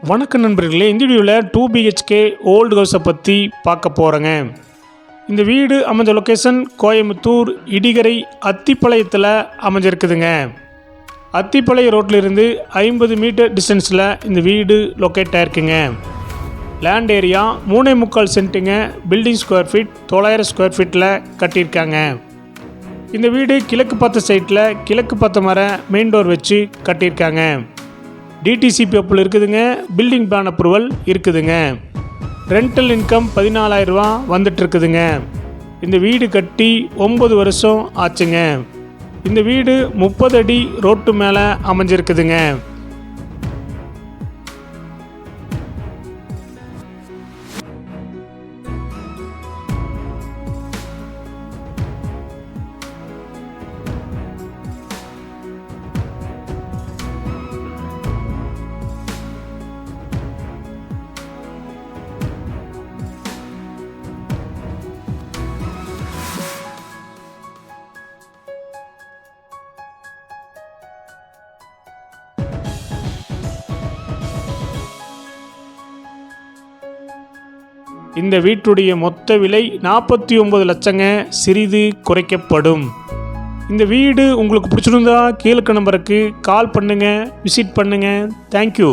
வணக்கம் நண்பர்களே, இந்த வீடியோவில் 2 BHK ஓல்டு ஹவுஸை பற்றி பார்க்க போகிறேங்க. இந்த வீடு அமைஞ்ச லொக்கேஷன் கோயம்புத்தூர் இடிகரை அத்திப்பாளையத்தில் அமைஞ்சிருக்குதுங்க. அத்திப்பாளையம் ரோட்டிலிருந்து 50 மீட்டர் டிஸ்டன்ஸில் இந்த வீடு லொக்கேட் ஆகிருக்குங்க. லேண்ட் ஏரியா 3.25 சென்ட்டுங்க. பில்டிங் ஸ்கொயர் ஃபீட் 900 ஸ்கொயர் ஃபீட்டில் கட்டியிருக்காங்க. இந்த வீடு கிழக்கு பார்த்த சைட்டில் கிழக்கு பார்த்த மர மெயின் டோர் வச்சு கட்டியிருக்காங்க. டிடிசிபி அப்ரூவல் இருக்குதுங்க. பில்டிங் பிளான் அப்ரூவல் இருக்குதுங்க. ரெண்டல் இன்கம் 14,000 ரூபா வந்துட்டு இருக்குதுங்க. இந்த வீடு கட்டி 9 வருஷம் ஆச்சுங்க. இந்த வீடு 30 அடி ரோட்டு மேலே அமைஞ்சிருக்குதுங்க. இந்த வீட்டுடைய மொத்த விலை 49 லட்சங்க. சிறிது குறைக்கப்படும். இந்த வீடு உங்களுக்கு பிடிச்சிருந்தா கீழே நம்பருக்கு கால் பண்ணுங்கள், விசிட் பண்ணுங்கள். தேங்க்யூ.